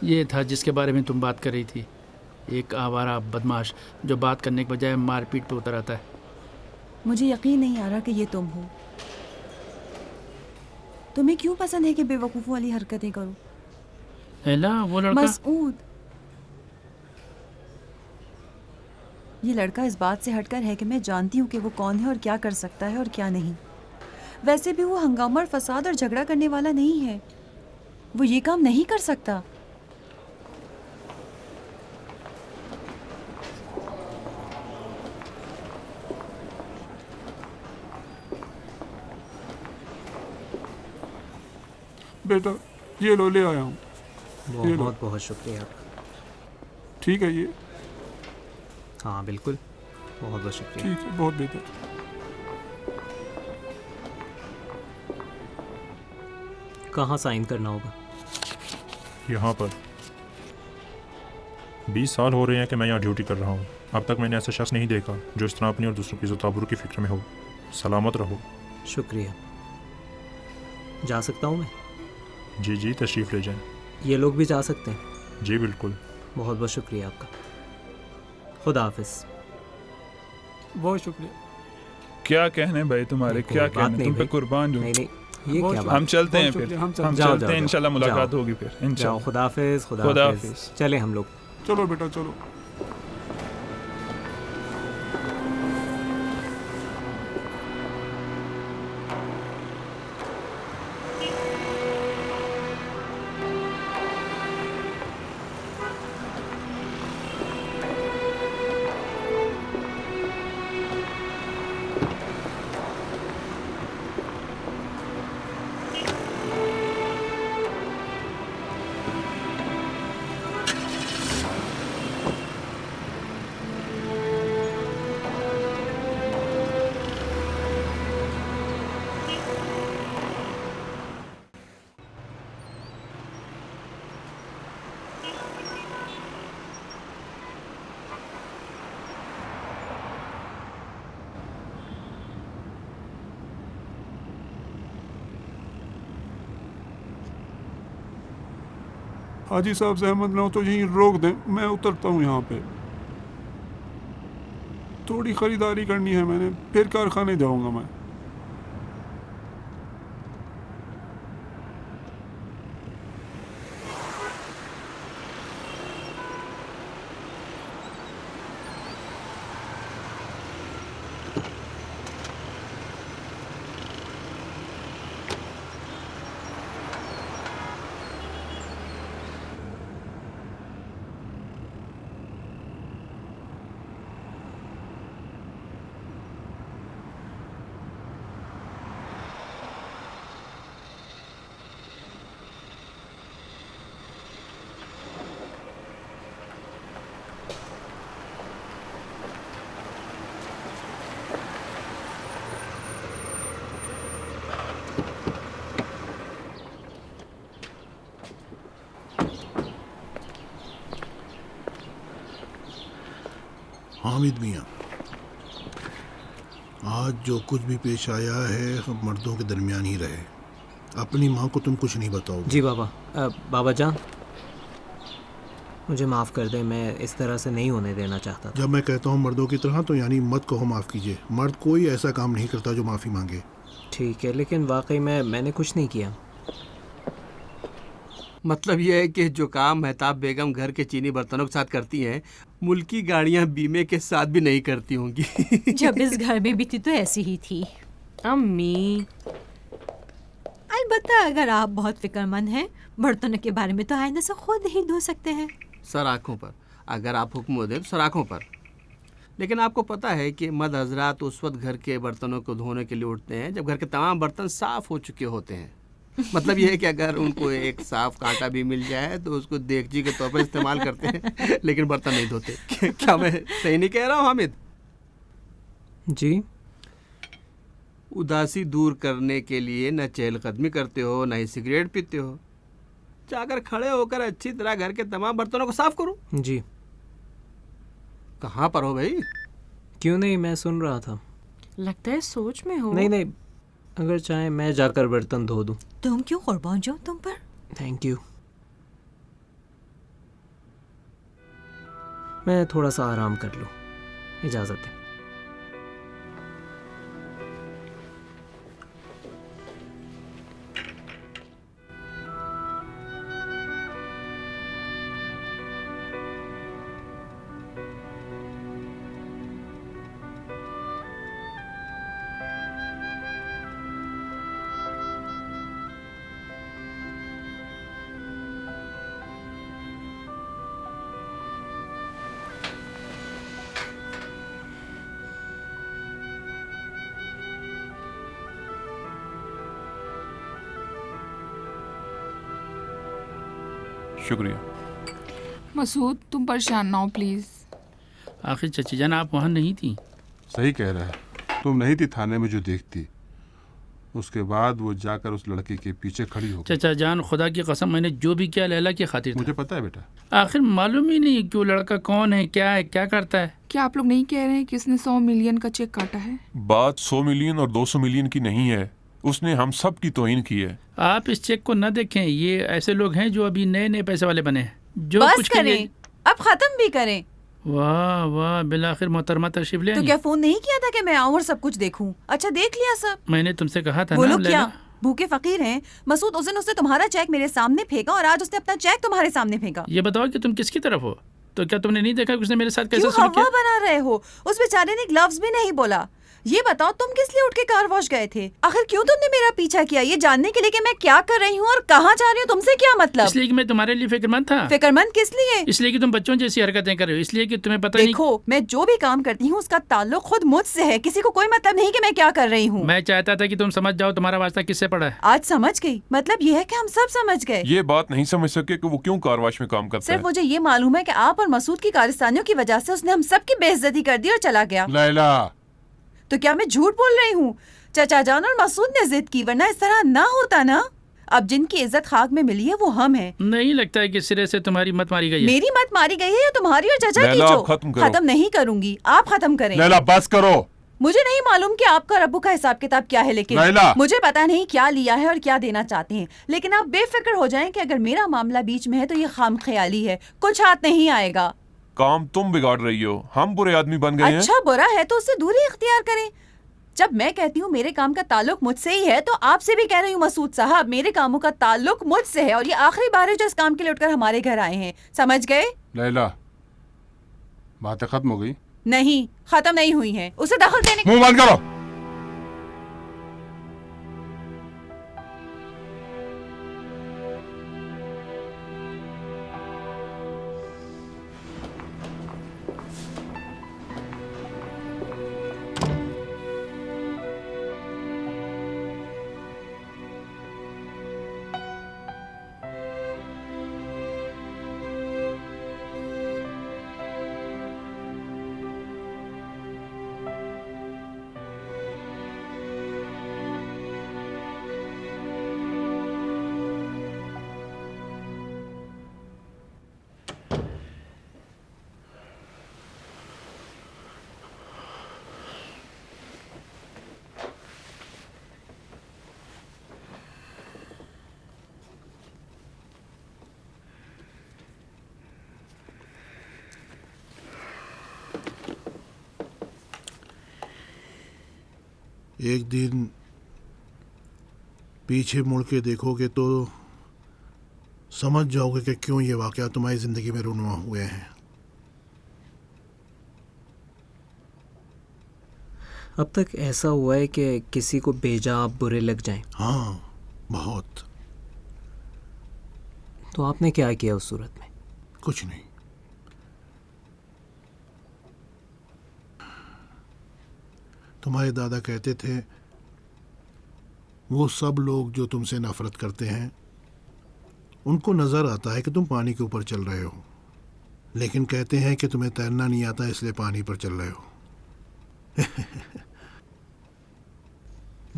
ये था जिसके बारे में तुम बात कर रही थी, एक आवारा बदमाश जो बात करने के बजाय मारपीट पे उतर आता है। मुझे यकीन नहीं आ रहा कि ये तुम हो। तुम्हें क्यों पसंद है कि बेवकूफ़ों वाली हरकतें करो? एला, वो लड़का। मसूद, ये लड़का इस बात से हटकर है कि मैं जानती हूँ कि वो कौन है और क्या कर सकता है और क्या नहीं। वैसे भी वो हंगामा और फसाद और झगड़ा करने वाला नहीं है। वो ये काम नहीं कर सकता। बेटा ये लो, ले आया हूँ। ये लो। बहुत बहुत शुक्रिया आपका। ठीक है ये। हाँ बिल्कुल, बहुत बहुत शुक्रिया। ठीक है, बहुत बेहतर। कहाँ साइन करना होगा? यहाँ पर 20 साल हो रहे हैं कि मैं यहाँ ड्यूटी कर रहा हूँ। अब तक मैंने ऐसा शख्स नहीं देखा जो इस तरह अपनी और दूसरों की इज़्ज़त आबरू की फिक्र में हो। सलामत रहो। शुक्रिया। जा सकता हूँ मैं? जी जी, तशरीफ़ ले जाएं। ये लोग भी जा सकते हैं? जी बिल्कुल। बहुत बहुत शुक्रिया आपका। खुदा हाफिज़। बहुत शुक्रिया। क्या कहने भाई तुम्हारे, नहीं, क्या कोई बात कहने, नहीं तुम पे भाई। कुर्बान जो। नहीं नहीं, ये बहुत क्या हम बात? चलते हैं बहुत फिर, शुक्रिया, हम हम जाओ, चलते जाओ, हैं, इंशाल्लाह जाओ। मुलाकात होगी फिर जाओ, इंशाल्लाह। खुदा हाफिज़। खुदा खुदा हाफिज़। हाफिज़। चले हम लोग। चलो बेटा चलो। हाजी साहब सहमत ना हो तो यहीं रोक दें, मैं उतरता हूँ यहाँ पे। थोड़ी ख़रीदारी करनी है मैंने, फिर कारखाने जाऊँगा मैं। हामिद मियाँ, आज जो कुछ भी पेश आया है हम मर्दों के दरमियान ही रहे। अपनी माँ को तुम कुछ नहीं बताओगे? जी बाबा। बाबा जान, मुझे माफ़ कर दें, मैं इस तरह से नहीं होने देना चाहता था। जब मैं कहता हूँ मर्दों की तरह तो यानी मत कहो माफ़ कीजिए। मर्द कोई ऐसा काम नहीं करता जो माफ़ी मांगे। ठीक है, लेकिन वाकई मैंने कुछ नहीं किया। मतलब यह है कि जो काम महताब बेगम घर के चीनी बर्तनों के साथ करती हैं, मुल्की गाड़ियां बीमे के साथ भी नहीं करती होंगी। जब इस घर में भी थी तो ऐसी ही थी अम्मी। अलबत्ता अगर आप बहुत फिक्रमंद हैं बर्तनों के बारे में तो आईने से खुद ही धो सकते हैं। सर आँखों पर, अगर आप हुक्म दें तो सर आँखों पर। लेकिन आपको पता है कि मर्द हजरात उस वक्त घर के बर्तनों को धोने के लिए उठते हैं जब घर के तमाम बर्तन साफ़ हो चुके होते हैं। मतलब यह है कि अगर उनको एक साफ कांटा भी मिल जाए तो उसको देगची के तौर पर इस्तेमाल करते हैं, लेकिन बर्तन नहीं धोते। क्या मैं सही नहीं कह रहा हूँ हामिद? जी। उदासी दूर करने के लिए न चहलकदमी करते हो, न ही सिगरेट पीते हो। जाकर खड़े होकर अच्छी तरह घर के तमाम बर्तनों को साफ करो। जी। कहाँ पर हो भाई? क्यों नहीं, मैं सुन रहा था। लगता है सोच में हो। नहीं नहीं, अगर चाहे मैं जाकर बर्तन धो दूं। तुम क्यों कुर्बान जाओ तुम पर? Thank you. मैं थोड़ा सा आराम कर लूँ। इजाज़त है। शुक्रिया। मसूद तुम परेशान ना हो प्लीज़। आखिर चची जान आप वहाँ नहीं थी। सही कह रहा है, तुम नहीं थी थाने में जो देखती। उसके बाद वो जाकर उस लड़के के पीछे खड़ी हो गई। चचा जान खुदा की कसम मैंने जो भी किया लैला की खातिर था। मुझे पता है बेटा। आखिर मालूम ही नहीं कि वो लड़का कौन है, क्या करता है। क्या आप लोग नहीं कह रहे हैं कि उसने 100 मिलियन का चेक काटा है? बात 100 मिलियन और 200 मिलियन की नहीं है, उसने हम सब की तौहीन की है। आप इस चेक को न देखें, ये ऐसे लोग हैं जो अभी नए नए पैसे वाले बने हैं, जो बस कुछ करें, अब खत्म भी करें। वाह वाह बिलाखिर मोहतरमा तशरीफ ले तो आई। क्या फोन नहीं किया था कि मैं आऊँ और सब कुछ देखूं? अच्छा देख लिया सब। मैंने तुमसे कहा था वो ना लोग क्या लैला। भूखे फकीर हैं? मसूद उस दिन उसने तुम्हारा चेक मेरे सामने फेंका और आज उसने अपना चेक तुम्हारे सामने फेंका। ये बताओ कि तुम किसकी तरफ हो? तो क्या तुमने नहीं देखा कि उसने मेरे साथ कैसे क्यों सलूक हवा किया? बना रहे हो? उस बेचारे ने ग्लव्स भी नहीं बोला। ये बताओ तुम किस लिए उठ के कार वॉश गए थे? आखिर क्यों तुमने मेरा पीछा किया? ये जानने के लिए कि मैं क्या कर रही हूँ और कहाँ जा रही हूँ। तुमसे क्या मतलब? इसलिए कि मैं तुम्हारे लिए फिक्रमंद था। फिक्रमंद किस लिए? इसलिए कि तुम बच्चों जैसी हरकतें कर रहे हो, इसलिए कि तुम्हें पता देखो मैं जो भी काम करती हूँ उसका ताल्लुक खुद मुझसे है, किसी को कोई मतलब नहीं कि मैं क्या कर रही हूँ। नहीं। मैं चाहता था कि तुम समझ जाओ तुम्हारा वास्ता किससे पड़ा है। आज समझ गई। मतलब ये है कि हम सब समझ गए। ये बात नहीं समझ सके कि वो क्यों कारवाश में काम करता सिर्फ है। मुझे ये मालूम है कि आप और मसूद की कारस्तानियों की वजह से उसने हम सब की बेइज्जती कर दी और चला गया। लैला, तो क्या मैं झूठ बोल रही हूँ? चचा जान और मसूद ने जिद की, वरना इस तरह ना होता ना। अब जिनकी इज्जत खाक में मिली है वो हम हैं। नहीं लगता है कि सिरे से तुम्हारी मत मारी गई है। मेरी मत मारी गई है या तुम्हारी और चचा की? लैला, जो आप खत्म करो। खत्म नहीं करूंगी, आप खत्म करें। लैला बस करो। मुझे नहीं मालूम कि आपका और अब्बू का हिसाब किताब क्या है, लेकिन लैला। मुझे पता नहीं क्या लिया है और क्या देना चाहते हैं। लेकिन आप बेफिक्र हो जाएं कि अगर मेरा मामला बीच में है तो ये खाम ख्याली है, कुछ हाथ नहीं आएगा। काम तुम बिगाड़ रही हो, हम बुरे आदमी बन गए हैं। अच्छा बुरा है तो उससे दूरी इख्तियार करें। जब मैं कहती हूँ मेरे काम का ताल्लुक मुझसे ही है तो आपसे भी कह रही हूँ मसूद साहब, मेरे कामों का ताल्लुक मुझसे है और ये आखिरी बार है जो इस काम के लिए उठकर हमारे घर आए हैं। समझ गए? लैला, बातें खत्म हो गई? नहीं, खत्म नहीं हुई हैं। उसे दखल देने मुंह बंद करो। एक दिन पीछे मुड़ के देखोगे तो समझ जाओगे कि क्यों ये वाक़या तुम्हारी ज़िंदगी में रुनुमा हुए हैं। अब तक ऐसा हुआ है कि किसी को बेजा आप बुरे लग जाएं? हाँ, बहुत। तो आपने क्या किया उस सूरत में? कुछ नहीं। तुम्हारे दादा कहते थे वो सब लोग जो तुमसे नफरत करते हैं उनको नज़र आता है कि तुम पानी के ऊपर चल रहे हो, लेकिन कहते हैं कि तुम्हें तैरना नहीं आता इसलिए पानी पर चल रहे हो।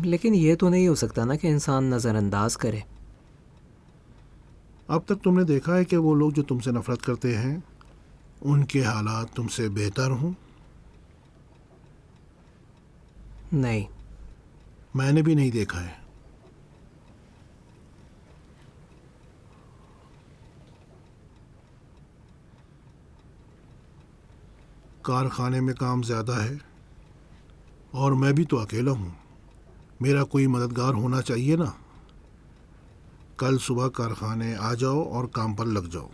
लेकिन ये तो नहीं हो सकता ना कि इंसान नज़रअंदाज करे। अब तक तुमने देखा है कि वो लोग जो तुमसे नफरत करते हैं उनके हालात तुमसे बेहतर हों? नहीं, मैंने भी नहीं देखा है। कारखाने में काम ज़्यादा है और मैं भी तो अकेला हूँ। मेरा कोई मददगार होना चाहिए ना। कल सुबह कारखाने आ जाओ और काम पर लग जाओ।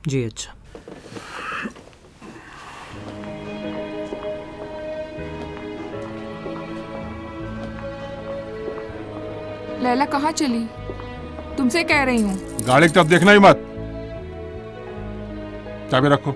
जी अच्छा। लैला कहाँ चली? तुमसे कह रही हूँ। गाड़ी की तरफ देखना ही मत। चाबी रखो।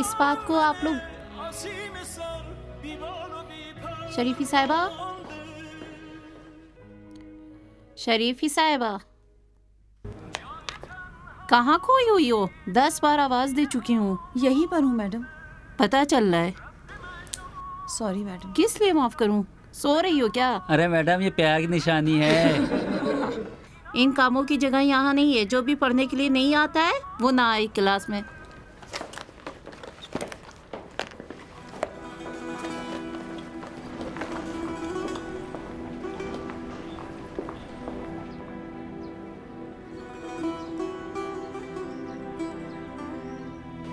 इस बात को आप लोग शरीफी साहिबा, शरीफी साहिबा कहाँ खोई हुई हो? 10 बार आवाज दे चुकी हूँ। यहीं पर हूँ मैडम। पता चल रहा है। Sorry madam. किस लिए माफ करूँ? सो रही हो क्या? अरे मैडम ये प्यार की निशानी है। इन कामों की जगह यहाँ नहीं है। जो भी पढ़ने के लिए नहीं आता है वो ना आए क्लास में।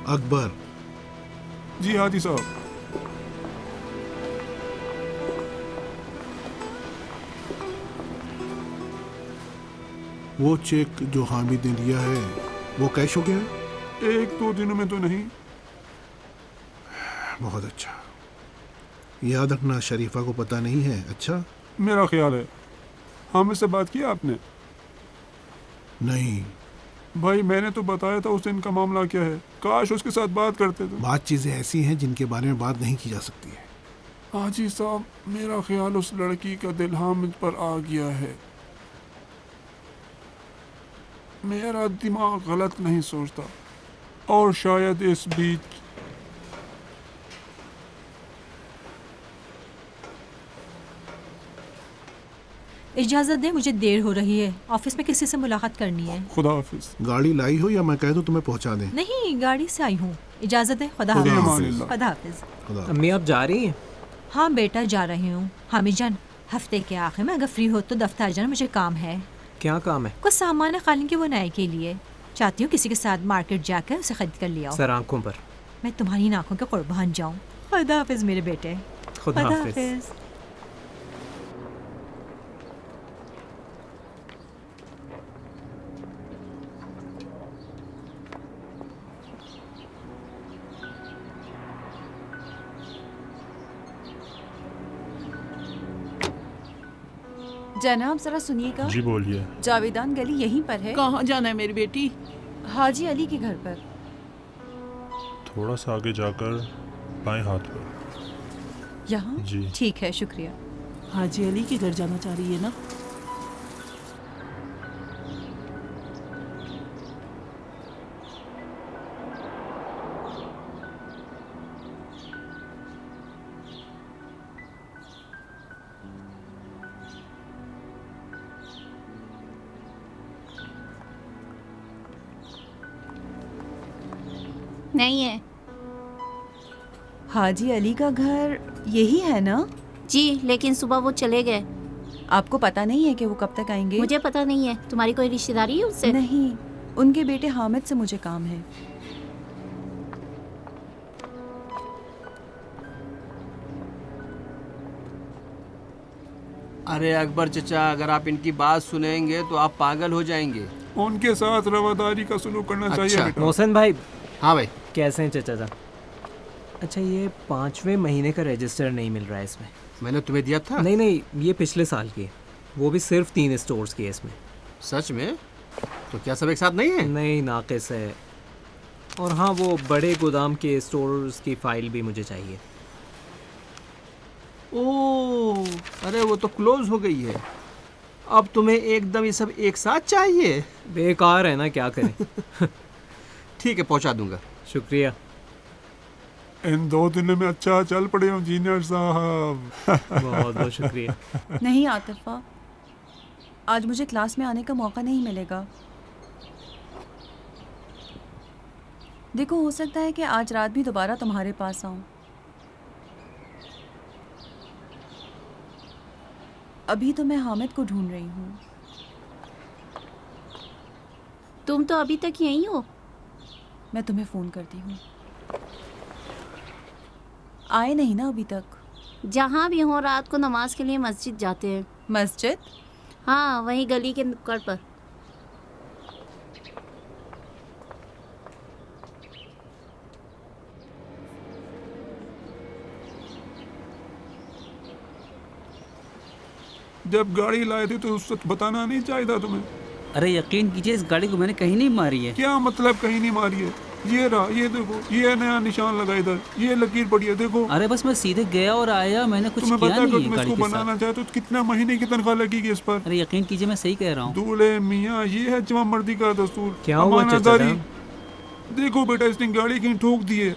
अकबर। जी हाजी साहब। वो चेक जो हामिद ने दिया है वो कैश हो गया है? 1-2 दिनों में तो नहीं। बहुत अच्छा। याद रखना शरीफा को पता नहीं है। अच्छा, मेरा ख्याल है। हामिद से बात की आपने? नहीं भाई मैंने तो बताया था उस दिन का मामला क्या है। काश उसके साथ बात करते तो। बात चीज़ें ऐसी हैं जिनके बारे में बात नहीं की जा सकती है। हाजी साहब मेरा ख्याल उस लड़की का दिल हामिद पर आ गया है। मेरा दिमाग गलत नहीं सोचता और शायद इस बीच इजाज़त दे, मुझे देर हो रही है। ऑफिस में किसी से मुलाकात करनी है। खुदा हाफिज। गाड़ी लाई हो या मैं कह दूं तुम्हें पहुंचा दें? नहीं, गाड़ी से आई हूँ। इजाज़त है। खुदा खुदा हाफिज। हाफिज। खुदा हाफिज। अम्मी आप जा रही हैं? हाँ बेटा जा रही हूँ। हामिद जान, हफ्ते के आखिर में अगर फ्री हो तो दफ्तर जाना, मुझे काम है। क्या काम है? कुछ सामान है कालीन के बनाए के लिए। चाहती हूँ किसी के साथ मार्केट जाकर उसे खरीद कर लिया। सर आंखों पर। मैं तुम्हारी आंखों के कुर्बान जाऊँ। खुदा हाफिज मेरे बेटे। खुदा हाफिज। जनाब जरा सुनिएगा। जी बोलिए। जावेदान गली यहीं पर है। कहाँ जाना है मेरी बेटी? हाजी अली के घर पर। थोड़ा सा आगे जाकर बाएं हाथ पर। यहाँ? जी ठीक है, शुक्रिया। हाजी अली के घर जाना चाह रही है ना? नहीं है। हाजी अली का घर यही है ना? जी, लेकिन सुबह वो चले गए। आपको पता नहीं है कि वो कब तक आएंगे? मुझे पता नहीं है। तुम्हारी कोई रिश्तेदारी है उससे? नहीं, उनके बेटे हामिद से मुझे काम है। अरे अकबर चचा, अगर आप इनकी बात सुनेंगे तो आप पागल हो जाएंगे। उनके साथ रवादारी का सलूक करना चाहिए अच्छा। बेटा। मोहसिन भाई। हाँ भाई। कैसे हैं चचा जान? अच्छा, ये 5वें महीने का रजिस्टर नहीं मिल रहा है इसमें। मैंने तुम्हें दिया था। नहीं नहीं, ये पिछले साल की है, वो भी सिर्फ 3 स्टोर्स की है इसमें। सच में? तो क्या सब एक साथ नहीं है? नहीं, नाकिस है। और हाँ, वो बड़े गोदाम के स्टोर्स की फाइल भी मुझे चाहिए। ओह, अरे वो तो क्लोज हो गई है। अब तुम्हें एकदम ये सब एक साथ चाहिए? बेकार है ना, क्या करें। ठीक है, पहुंचा दूंगा। शुक्रिया। इन 2 दिनों में अच्छा चल पड़े हो इंजीनियर साहब। बहुत बहुत शुक्रिया। नहीं आतिफा, आज मुझे क्लास में आने का मौका नहीं मिलेगा। देखो, हो सकता है कि आज रात भी दोबारा तुम्हारे पास आऊं। अभी तो मैं हामिद को ढूंढ रही हूँ। तुम तो अभी तक यहीं हो। मैं तुम्हें फ़ोन करती हूँ। आए नहीं ना अभी तक? जहाँ भी हो, रात को नमाज के लिए मस्जिद जाते हैं। मस्जिद? हाँ, वहीं गली के नुक्कड़ पर। जब गाड़ी लाए थे तो उस वक्त बताना नहीं चाहिए था तुम्हें। अरे यकीन कीजिए, इस गाड़ी को मैंने कहीं नहीं मारी है। क्या मतलब कहीं नहीं मारी है? ये रहा, ये देखो, ये नया निशान लगा इधर, ये लकीर पड़ी है, देखो। अरे बस मैं सीधे गया और आया, मैंने कुछ तुम्हें किया पता है नहीं कि है तुम गाड़ी इसको के साथ। बनाना चाहे तो कितना महीने की तनख्वाह लगेगी इस पर? अरे यकीन कीजिए, मैं सही कह रहा हूँ। दूल्हे मियाँ, ये है जमा मर्दी का दस्तूर। क्या हुआ चाचा अमानतदारी। जान? देखो बेटा, इसने गाड़ी कहीं ठोक दी है।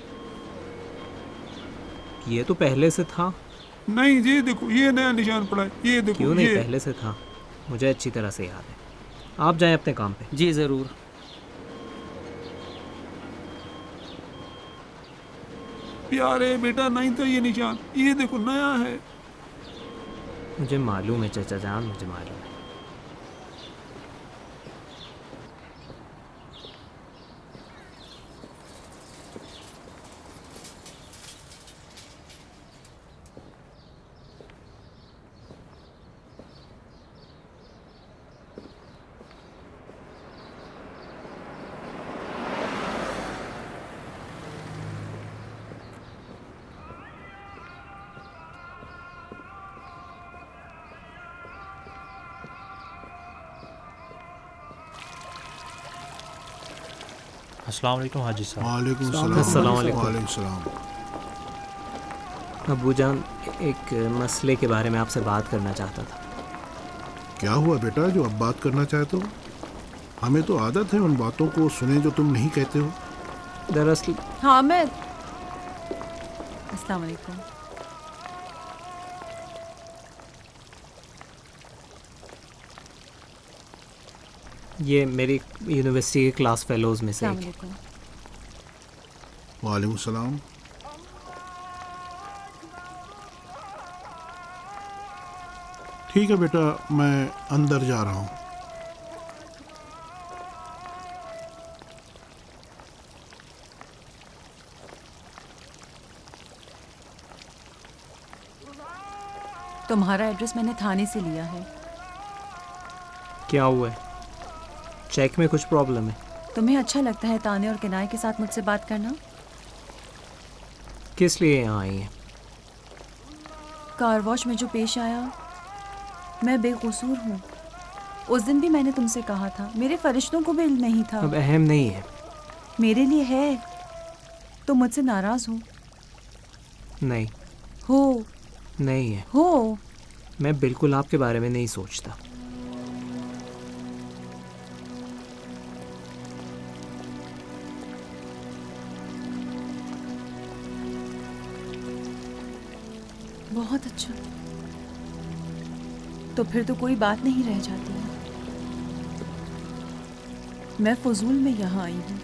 ये तो पहले से था। नहीं, ये देखो, ये नया निशान पड़ा है, ये देखो। क्यों नहीं, ये पहले से था, मुझे अच्छी तरह से याद है। आप जाएं अपने काम पे। जी ज़रूर। प्यारे बेटा, नहीं था ये निशान, ये देखो नया है। मुझे मालूम है चाचा जान, मुझे मालूम है। अस्सलाम वालेकुम हाजी साहब। वालेकुम अस्सलाम सलाम। वालेकुम। वालेकुम सलाम। अबू जान, एक मसले के बारे में आपसे बात करना चाहता था। क्या हुआ बेटा जो अब बात करना चाहते हो? हमें तो आदत है उन बातों को सुने जो तुम नहीं कहते हो। दरअसल हामिद, अस्सलाम वालेकुम। ये मेरी यूनिवर्सिटी के क्लास फेलोज़ में से अस्सलाम एक है। वालेकुम। वालेकुम सलाम। ठीक है बेटा, मैं अंदर जा रहा हूँ। तुम्हारा एड्रेस मैंने थाने से लिया है। क्या हुआ है? चेक में कुछ प्रॉब्लम है? तुम्हें अच्छा लगता है ताने और किनाए के साथ मुझसे बात करना? किस लिए यहाँ आई हैं? कार वॉश में जो पेश आया, मैं बेकसूर हूँ। उस दिन भी मैंने तुमसे कहा था, मेरे फरिश्तों को भी इल्म नहीं था। अब अहम नहीं है। मेरे लिए है। तुम मुझसे नाराज हो? नहीं, हो? नहीं है। हो? मैं बिल्कुल आपके बारे में नहीं सोचता। बहुत अच्छा। तो फिर तो कोई बात नहीं रह जाती है। मैं फजूल में यहाँ आई हूँ।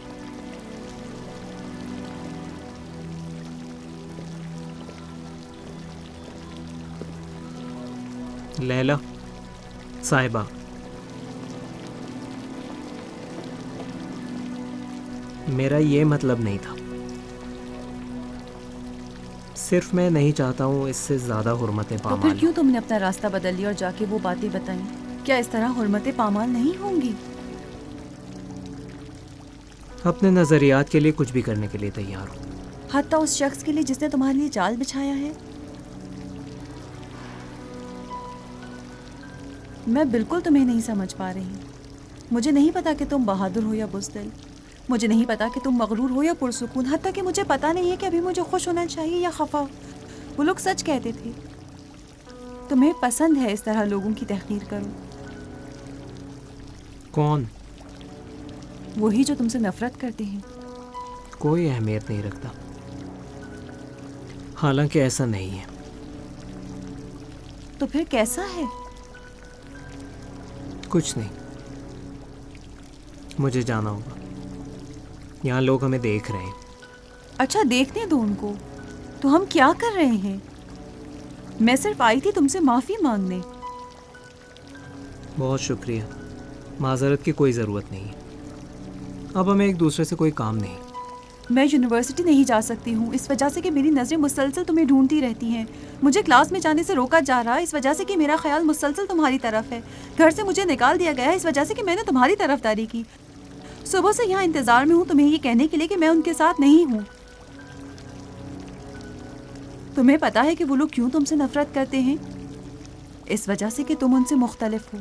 लैला साहिबा, मेरा ये मतलब नहीं था। सिर्फ मैं नहीं चाहता हूँ इससे ज़्यादा हुर्मतें तो पामाल फिर क्यों तुमने अपना रास्ता बदल लिया और जाके वो बातें बताई? क्या इस तरह हुर्मतें पामाल नहीं होंगी? अपने नज़रियात के लिए कुछ भी करने के लिए तैयार हूँ। हत्ता उस शख्स के लिए जिसने तुम्हारे लिए जाल बिछाया है। मैं बिल्कुल तुम्हें नहीं समझ पा रही। मुझे नहीं पता कि तुम बहादुर हो या बुज़दिल। मुझे नहीं पता कि तुम मगरूर हो या पुरसुकून। हत्ता कि मुझे पता नहीं है कि अभी मुझे खुश होना चाहिए या खफा। वो लोग सच कहते थे। तुम्हें पसंद है इस तरह लोगों की तहकीर करो। कौन? वही जो तुमसे नफरत करते हैं। कोई अहमियत नहीं रखता। हालांकि ऐसा नहीं है। तो फिर कैसा है? कुछ नहीं। मुझे जाना होगा। यहाँ लोग हमें देख रहे हैं। अच्छा, देखने दो उनको। तो हम क्या कर रहे हैं? मैं सिर्फ आई थी तुमसे माफ़ी मांगने। बहुत शुक्रिया। माजरत की कोई ज़रूरत नहीं है। अब हमें एक दूसरे से कोई काम नहीं। मैं यूनिवर्सिटी नहीं जा सकती हूँ इस वजह से कि मेरी नज़रें मुसलसल तुम्हें ढूंढती रहती हैं। मुझे क्लास में जाने से रोका जा रहा है इस वजह से कि मेरा ख्याल मुसलसल तुम्हारी तरफ है। घर से मुझे निकाल दिया गया है इस वजह से कि मैंने तुम्हारी तरफदारी की। सुबह से यहाँ इंतज़ार में हूँ तुम्हें ये कहने के लिए कि मैं उनके साथ नहीं हूँ। तुम्हें पता है कि वो लोग क्यों तुमसे नफरत करते हैं? इस वजह से कि तुम उनसे मुख्तलिफ हो।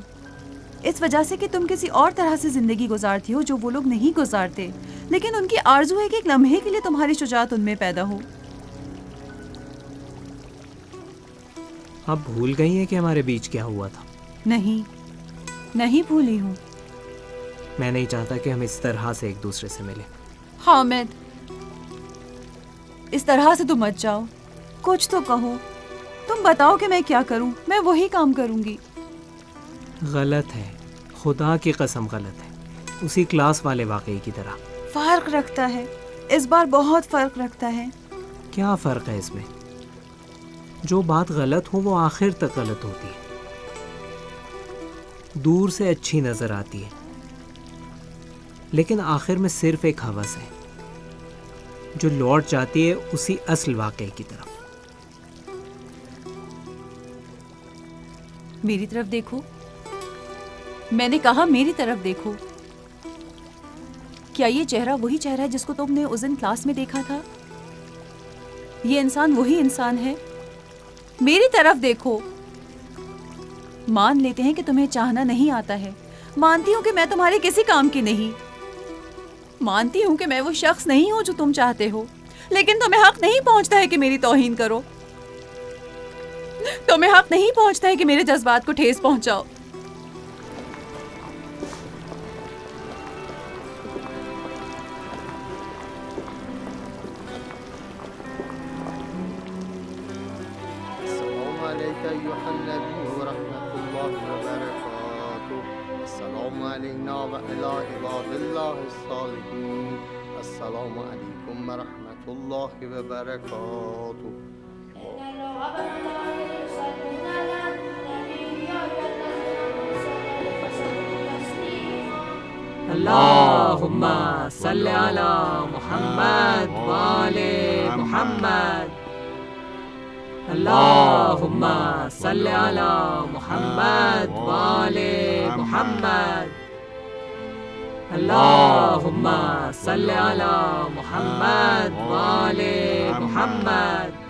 इस वजह से कि तुम किसी और तरह से ज़िंदगी गुजारती हो जो वो लोग नहीं गुजारते। लेकिन उनकी आरज़ू है कि एक लम्हे के लिए तुम्हारी शुजाअत उनमें पैदा हो। आप भूल गई हैं कि हमारे बीच क्या हुआ था? नहीं भूली हूँ। मैं नहीं चाहता कि हम इस तरह से एक दूसरे से मिलें। हामिद, इस तरह से तुम मत जाओ। कुछ तो कहो। तुम बताओ कि मैं क्या करूं। मैं वही काम करूंगी। गलत है, खुदा की कसम गलत है। उसी क्लास वाले वाकई की तरह। फर्क रखता है, इस बार बहुत फर्क रखता है। क्या फ़र्क है इसमें? जो बात गलत हो वो आखिर तक गलत होती है। दूर से अच्छी नज़र आती है लेकिन आखिर में सिर्फ एक हवस है जो लौट जाती है उसी असल वाकई की तरफ। मेरी तरफ देखो। मैंने कहा मेरी तरफ देखो। क्या ये चेहरा वही चेहरा है जिसको तुमने उस दिन क्लास में देखा था? ये इंसान वही इंसान है? मेरी तरफ देखो। मान लेते हैं कि तुम्हें चाहना नहीं आता है। मानती हूँ कि मैं तुम्हारे किसी काम की नहीं। मानती हूँ कि मैं वो शख्स नहीं हूँ जो तुम चाहते हो। लेकिन तुम्हें हक नहीं पहुँचता है कि मेरी तौहीन करो। तुम्हें हक नहीं पहुँचता है कि मेरे जज्बात को ठेस पहुँचाओ। अल्लाहुम्मा सल्ली अला मुहम्मद व आले मुहम्मद। अल्लाहुम्मा सल्ली अला मुहम्मद व आले मुहम्मद। अल्लाहुम्मा सल्ली अला मुहम्मद व आले मुहम्मद।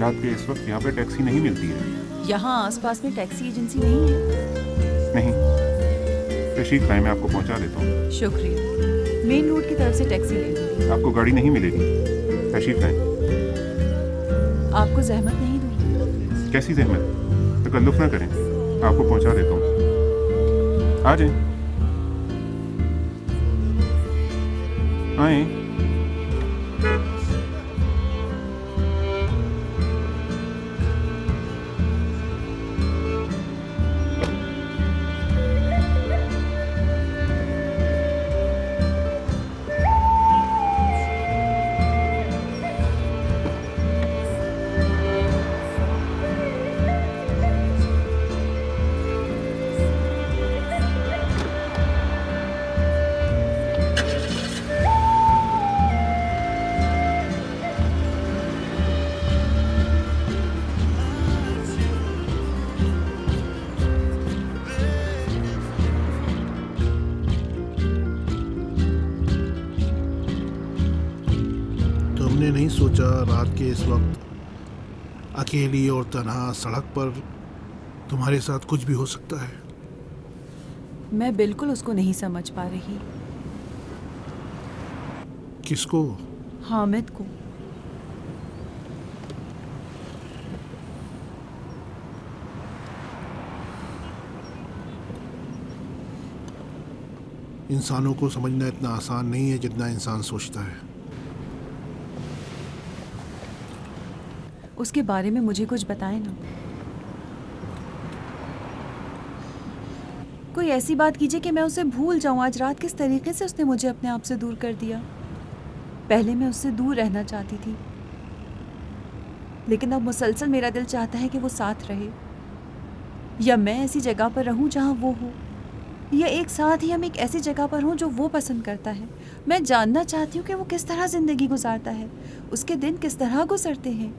रात के इस वक्त यहाँ पे टैक्सी नहीं मिलती है। यहाँ आसपास में टैक्सी एजेंसी नहीं है? नहीं, तशरीफ लाएं, मैं आपको पहुँचा देता हूँ। शुक्रिया। मेन रोड की तरफ से टैक्सी ले लूँगी। आपको गाड़ी नहीं मिलेगी, तशरीफ लाएं। आपको जहमत नहीं दूँगी। कैसी जहमत, तकल्लुफ़ ना करें, आपको पहुँचा देता हूँ। आ जाएं। आए। तुमने नहीं सोचा रात के इस वक्त अकेली और तन्हा सड़क पर तुम्हारे साथ कुछ भी हो सकता है? मैं बिल्कुल उसको नहीं समझ पा रही। किसको? हामिद को। इंसानों को समझना इतना आसान नहीं है जितना इंसान सोचता है। उसके बारे में मुझे कुछ बताएं ना। कोई ऐसी बात कीजिए कि मैं उसे भूल जाऊं। आज रात किस तरीके से उसने मुझे अपने आप से दूर कर दिया। पहले मैं उससे दूर रहना चाहती थी, लेकिन अब मुसलसल मेरा दिल चाहता है कि वो साथ रहे, या मैं ऐसी जगह पर रहूं जहां वो हो, या एक साथ ही हम एक ऐसी जगह पर हों जो वो पसंद करता है। मैं जानना चाहती हूँ कि वो किस तरह ज़िंदगी गुजारता है, उसके दिन किस तरह गुजरते हैं,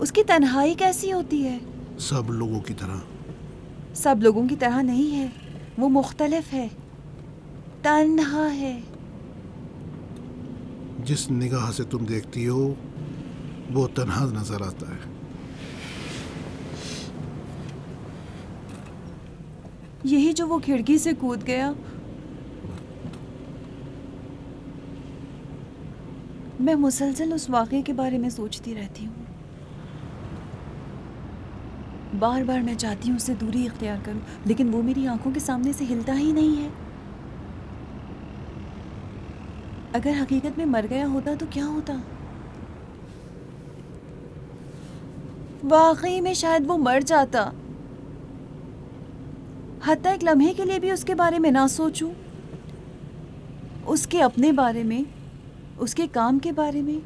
उसकी तन्हाई कैसी होती है। सब लोगों की तरह। सब लोगों की तरह नहीं है, वो मुख्तलिफ है, तन्हा है। जिस निगाह से तुम देखती हो वो तन्हा नजर आता है। यही जो वो खिड़की से कूद गया, मैं मुसलसल उस वाक़े के बारे में सोचती रहती हूँ। बार बार मैं चाहती हूँ उससे दूरी इख्तियार करूँ, लेकिन वो मेरी आंखों के सामने से हिलता ही नहीं है। अगर हकीकत में मर गया होता तो क्या होता? वाकई में शायद वो मर जाता। हत्ता एक लम्हे के लिए भी उसके बारे में ना सोचूं, उसके अपने बारे में, उसके काम के बारे में।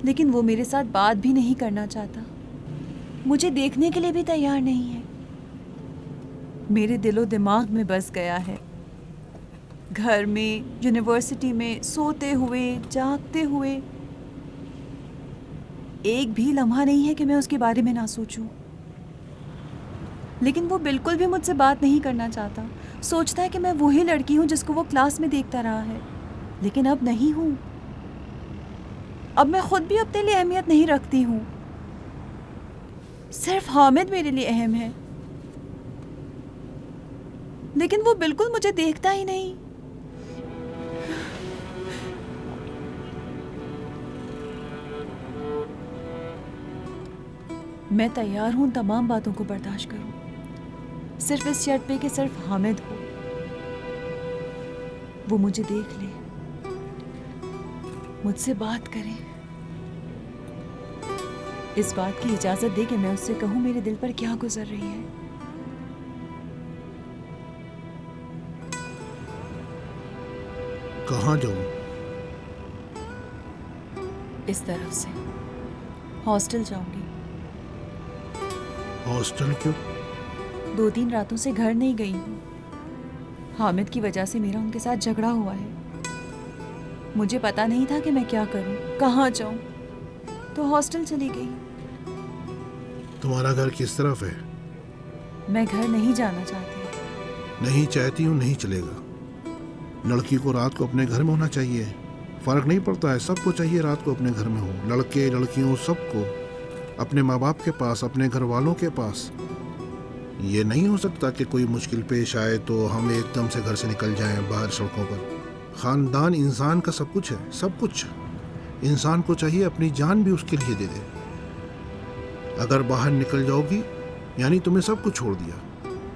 लेकिन वो मेरे साथ बात भी नहीं करना चाहता, मुझे देखने के लिए भी तैयार नहीं है। मेरे दिलो दिमाग में बस गया है। घर में, यूनिवर्सिटी में, सोते हुए, जागते हुए, एक भी लम्हा नहीं है कि मैं उसके बारे में ना सोचूं। लेकिन वो बिल्कुल भी मुझसे बात नहीं करना चाहता। सोचता है कि मैं वही लड़की हूँ जिसको वो क्लास में देखता रहा है, लेकिन अब नहीं हूँ। अब मैं खुद भी अपने लिए अहमियत नहीं रखती हूँ। सिर्फ हामिद मेरे लिए अहम है, लेकिन वो बिल्कुल मुझे देखता ही नहीं। मैं तैयार हूं तमाम बातों को बर्दाश्त करूं, सिर्फ इस शर्त पे कि सिर्फ हामिद हो, वो मुझे देख ले, मुझसे बात करे। इस बात की इजाजत दे कि मैं उससे कहूं मेरे दिल पर क्या गुजर रही है। कहाँ जाऊं? इस तरफ से हॉस्टल जाऊंगी। हॉस्टल क्यों? 2-3 रातों से घर नहीं गई हूँ। हामिद की वजह से मेरा उनके साथ झगड़ा हुआ है। मुझे पता नहीं था कि मैं क्या करूं, कहाँ जाऊं, तो हॉस्टल चली गई। तुम्हारा घर किस तरफ है? मैं घर नहीं जाना चाहती। नहीं चाहती हूँ नहीं चलेगा। लड़की को रात को अपने घर में होना चाहिए। फ़र्क नहीं पड़ता है, सबको चाहिए रात को अपने घर में हो, लड़के लड़कियों सबको, अपने माँ बाप के पास, अपने घर वालों के पास। ये नहीं हो सकता कि कोई मुश्किल पेश आए तो हम एकदम से घर से निकल जाएं बाहर सड़कों पर। ख़ानदान इंसान का सब कुछ है, सब कुछ। इंसान को चाहिए अपनी जान भी उसके लिए दे दे। अगर बाहर निकल जाओगी यानी तुमने सब कुछ छोड़ दिया,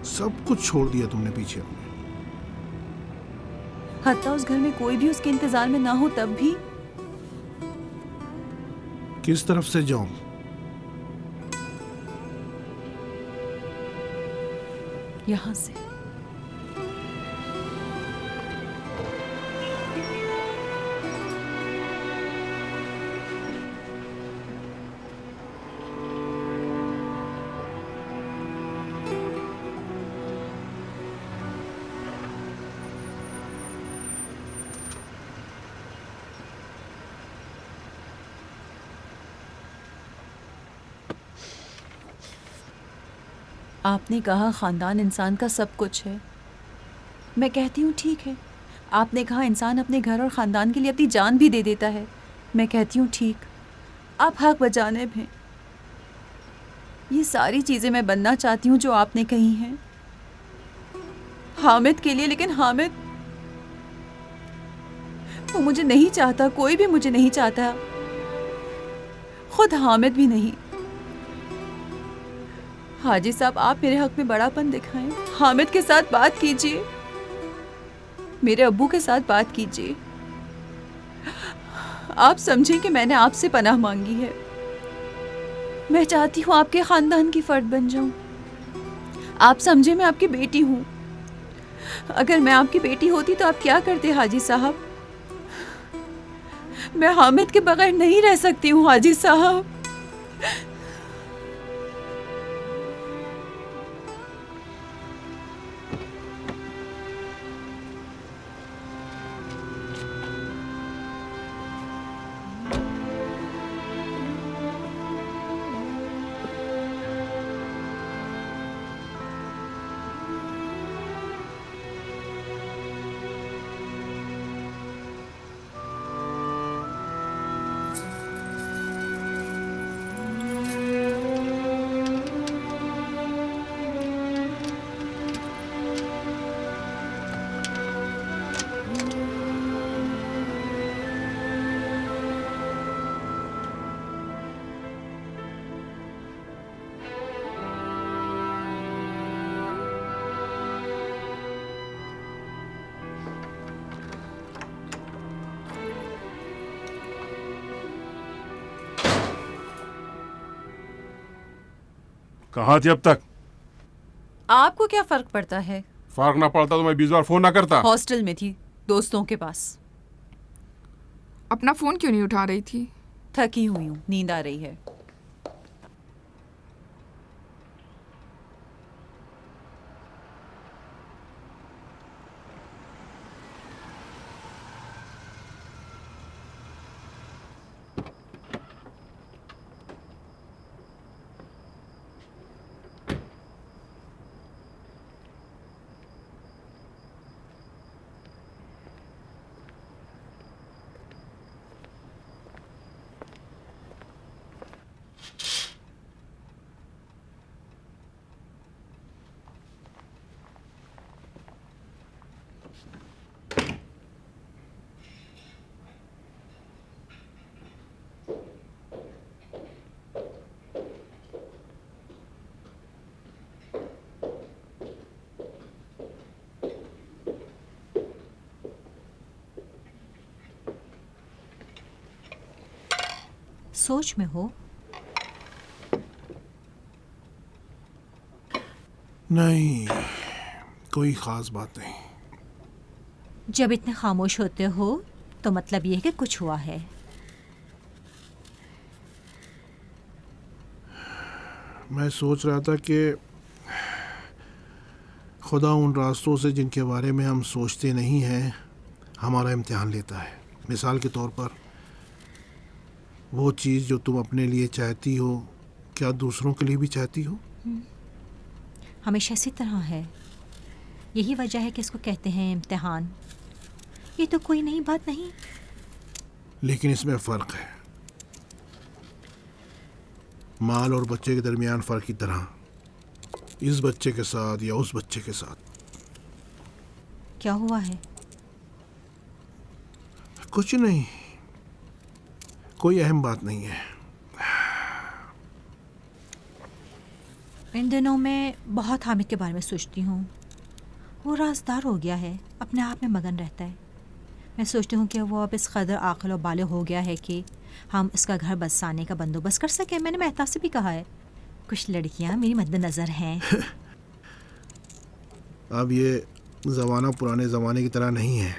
सब कुछ छोड़ दिया तुमने पीछे अपने। हत्ता उस घर में कोई भी उसके इंतजार में ना हो तब भी। किस तरफ से जाऊं? यहाँ से। आपने कहा ख़ानदान इंसान का सब कुछ है। मैं कहती हूँ ठीक है। आपने कहा इंसान अपने घर और ख़ानदान के लिए अपनी जान भी दे देता है। मैं कहती हूँ ठीक, आप हक बजानिब हैं। ये सारी चीज़ें मैं बनना चाहती हूँ जो आपने कही हैं हामिद के लिए, लेकिन हामिद वो मुझे नहीं चाहता, कोई भी मुझे नहीं चाहता, खुद हामिद भी नहीं। हाजी साहब, आप मेरे हक में बड़ापन दिखाएं, हामिद के साथ बात कीजिए, मेरे अब्बू के साथ बात कीजिए। आप समझें कि मैंने आपसे पनाह मांगी है। मैं चाहती हूँ आपके खानदान की फर्द बन जाऊं। आप समझे मैं आपकी बेटी हूँ। अगर मैं आपकी बेटी होती तो आप क्या करते हाजी साहब? मैं हामिद के बगैर नहीं रह सकती हूँ हाजी साहब। कहाँ थी अब तक? आपको क्या फर्क पड़ता है? फर्क ना पड़ता तो मैं 20 बार फोन ना करता। हॉस्टल में थी, दोस्तों के पास। अपना फोन क्यों नहीं उठा रही थी? थकी हुई हूँ, नींद आ रही है। सोच में हो? नहीं, कोई खास बात नहीं। जब इतने खामोश होते हो तो मतलब ये है कि कुछ हुआ है। मैं सोच रहा था कि खुदा उन रास्तों से जिनके बारे में हम सोचते नहीं हैं हमारा इम्तिहान लेता है। मिसाल के तौर पर वो चीज़ जो तुम अपने लिए चाहती हो, क्या दूसरों के लिए भी चाहती हो? हमेशा इसी तरह है। यही वजह है कि इसको कहते हैं इम्तिहान। ये तो कोई नई बात नहीं। लेकिन इसमें फ़र्क है, माल और बच्चे के दरमियान फ़र्क की तरह, इस बच्चे के साथ या उस बच्चे के साथ। क्या हुआ है? कुछ नहीं, कोई अहम बात नहीं है। इन दिनों मैं बहुत हामिद के बारे में सोचती हूँ। वो राजदार हो गया है, अपने आप में मगन रहता है। मैं सोचती हूँ कि वो अब इस कदर आक़िल और बालिग़ हो गया है कि हम इसका घर बसाने का बंदोबस्त कर सकें। मैंने मेहता से भी कहा है, कुछ लड़कियाँ मेरी मद्देनज़र हैं। अब ये ज़माना पुराने ज़माने की तरह नहीं है।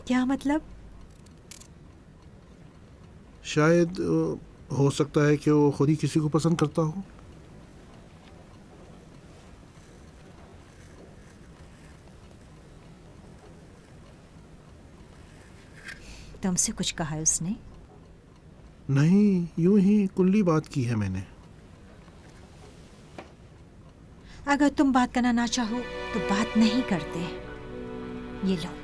क्या मतलब? शायद हो सकता है कि वो खुद ही किसी को पसंद करता हो। तुमसे कुछ कहा है उसने? नहीं, यूं ही कुल्ली बात की है मैंने। अगर तुम बात करना ना चाहो तो बात नहीं करते। ये लो।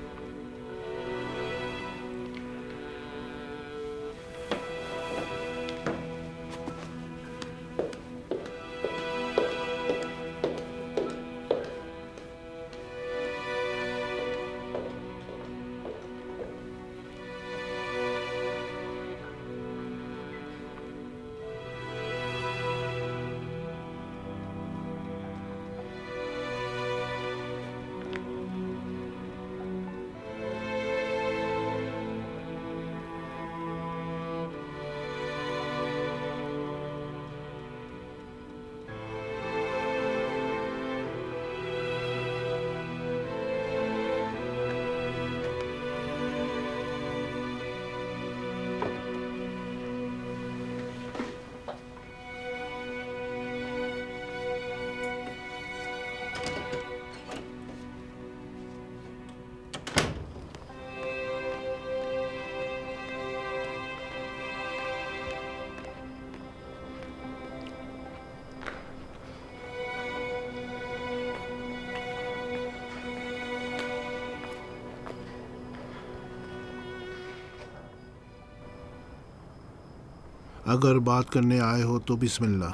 अगर बात करने आए हो तो बिस्मिल्लाह,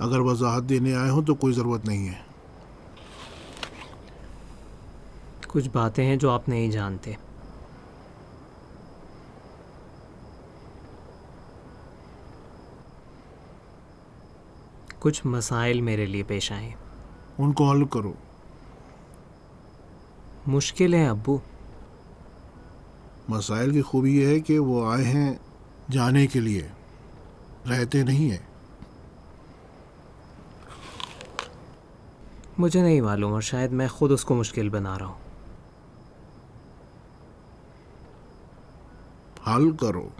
अगर वजाहत देने आए हो तो कोई ज़रूरत नहीं है। कुछ बातें हैं जो आप नहीं जानते। कुछ मसाइल मेरे लिए पेश आए, उनको हल करो। मुश्किल है अब्बू। मसाइल की खूबी यह है कि वो आए हैं जाने के लिए, रहते नहीं हैं। मुझे नहीं मालूम, और शायद मैं खुद उसको मुश्किल बना रहा हूँ। हल करो।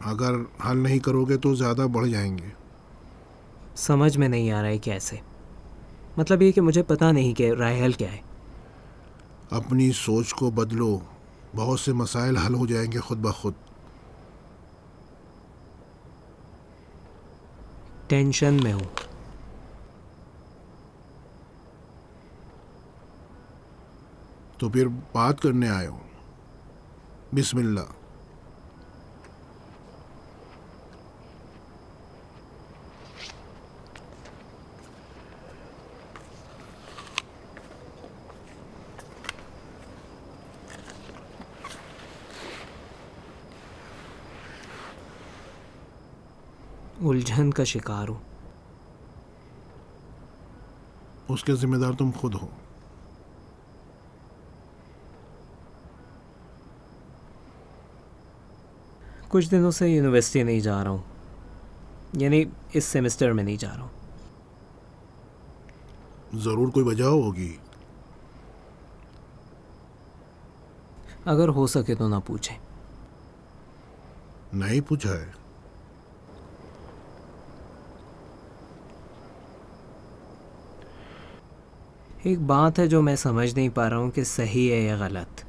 अगर हल नहीं करोगे तो ज़्यादा बढ़ जाएंगे। समझ में नहीं आ रहा है कैसे। मतलब ये कि मुझे पता नहीं कि राय हल क्या है। अपनी सोच को बदलो, बहुत से मसाइल हल हो जाएंगे खुद ब खुद। टेंशन में हूँ। तो फिर बात करने आए हो। बिस्मिल्लाह। उलझन का शिकार हूँ। उसके जिम्मेदार तुम खुद हो। कुछ दिनों से यूनिवर्सिटी नहीं जा रहा हूँ, यानी इस सेमेस्टर में नहीं जा रहा हूँ। ज़रूर कोई वजह होगी। अगर हो सके तो ना पूछें। नहीं पूछा है। एक बात है जो मैं समझ नहीं पा रहा हूँ कि सही है या गलत।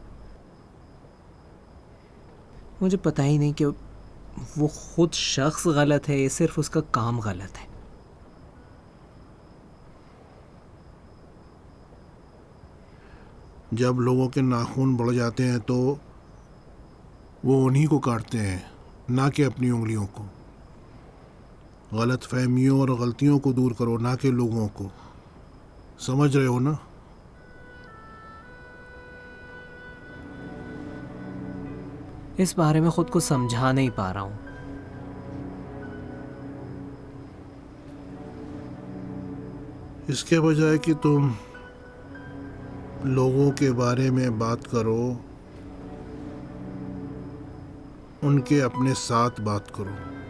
मुझे पता ही नहीं कि वो खुद शख्स गलत है या सिर्फ उसका काम गलत है। जब लोगों के नाखून बढ़ जाते हैं तो वो उन्हीं को काटते हैं, ना कि अपनी उंगलियों को। गलत फहमियों और गलतियों को दूर करो, ना कि लोगों को। समझ रहे हो ना? इस बारे में खुद को समझा नहीं पा रहा हूँ। इसके बजाय कि तुम लोगों के बारे में बात करो, उनके अपने साथ बात करो।